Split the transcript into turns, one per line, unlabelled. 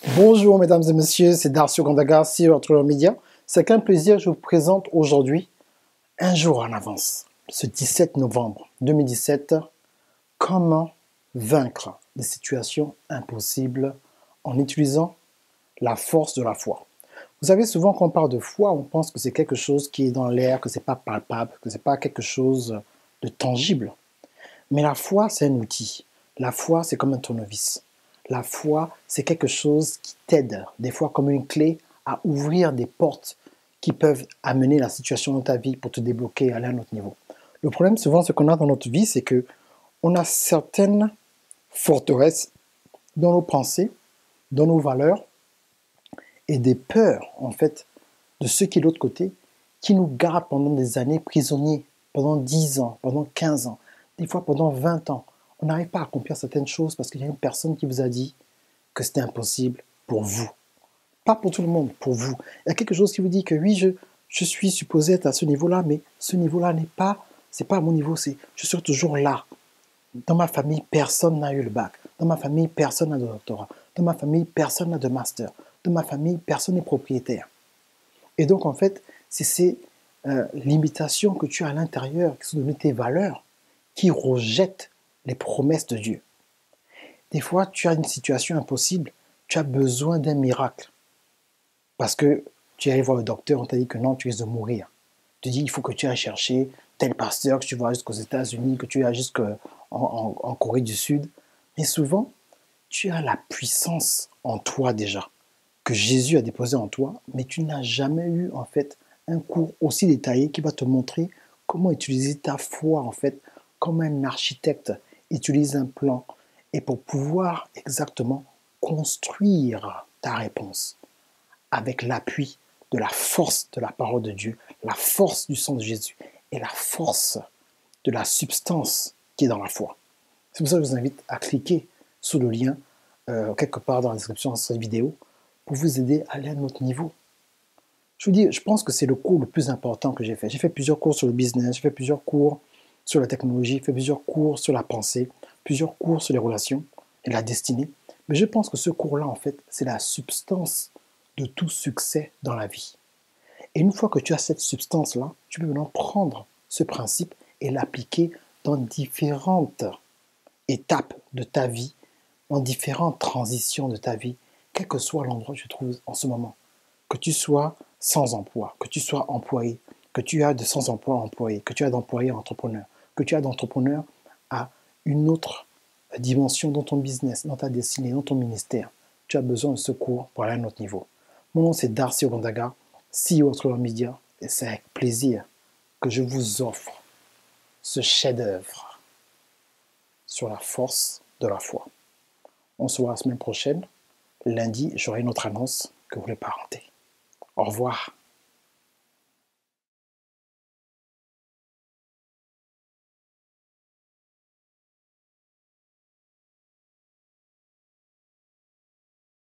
Bonjour mesdames et messieurs, c'est Darcio Gondaga, CEO Entrepreneur Media. C'est un plaisir, je vous présente aujourd'hui, un jour en avance, ce 17 novembre 2017, comment vaincre des situations impossibles en utilisant la force de la foi. Vous savez, souvent quand on parle de foi, on pense que c'est quelque chose qui est dans l'air, que c'est pas palpable, que c'est pas quelque chose de tangible. Mais la foi, c'est un outil. La foi, c'est comme un tournevis. La foi, c'est quelque chose qui t'aide, des fois comme une clé, à ouvrir des portes qui peuvent amener la situation dans ta vie pour te débloquer et aller à un autre niveau. Le problème, souvent, ce qu'on a dans notre vie, c'est que on a certaines forteresses dans nos pensées, dans nos valeurs, et des peurs, en fait, de ce qui est de l'autre côté, qui nous gardent pendant des années prisonniers, pendant 10 ans, pendant 15 ans, des fois pendant 20 ans. On n'arrive pas à accomplir certaines choses parce qu'il y a une personne qui vous a dit que c'était impossible pour vous. Pas pour tout le monde, pour vous. Il y a quelque chose qui vous dit que oui, je suis supposé être à ce niveau-là, mais ce niveau-là c'est pas à mon niveau, je suis toujours là. Dans ma famille, personne n'a eu le bac. Dans ma famille, personne n'a de doctorat. Dans ma famille, personne n'a de master. Dans ma famille, personne n'est propriétaire. Et donc, en fait, c'est ces limitations que tu as à l'intérieur, qui sont devenues tes valeurs, qui rejettent les promesses de Dieu. Des fois, tu as une situation impossible, tu as besoin d'un miracle. Parce que tu es allé voir le docteur, on t'a dit que non, tu risques de mourir. Tu dis, il faut que tu ailles chercher tel pasteur, que tu vas jusqu'aux États-Unis, que tu ailles jusqu'en Corée du Sud. Mais souvent, tu as la puissance en toi déjà, que Jésus a déposé en toi, mais tu n'as jamais eu en fait un cours aussi détaillé qui va te montrer comment utiliser ta foi en fait, comme un architecte utilise un plan et pour pouvoir exactement construire ta réponse avec l'appui de la force de la parole de Dieu, la force du sang de Jésus et la force de la substance qui est dans la foi. C'est pour ça que je vous invite à cliquer sous le lien quelque part dans la description de cette vidéo pour vous aider à aller à un autre niveau. Je vous dis, je pense que c'est le cours le plus important que j'ai fait. J'ai fait plusieurs cours sur le business, j'ai fait plusieurs cours sur la technologie, j'ai fait plusieurs cours sur la pensée, plusieurs cours sur les relations et la destinée. Mais je pense que ce cours-là, en fait, c'est la substance de tout succès dans la vie. Et une fois que tu as cette substance-là, tu peux maintenant prendre ce principe et l'appliquer dans différentes étapes de ta vie, dans différentes transitions de ta vie, quel que soit l'endroit où tu te trouves en ce moment. Que tu sois sans emploi, que tu sois employé, que tu as de sans emploi employé, que tu as d'employé à entrepreneur, que tu as d'entrepreneur à une autre dimension dans ton business, dans ta destinée, dans ton ministère. Tu as besoin de secours pour aller à un autre niveau. Mon nom c'est Darcio Gondaga, CEO Entrepreneur Media, et c'est avec plaisir que je vous offre ce chef-d'œuvre sur la force de la foi. On se voit la semaine prochaine. Lundi, j'aurai une autre annonce que vous ne voulez pas rater. Au revoir.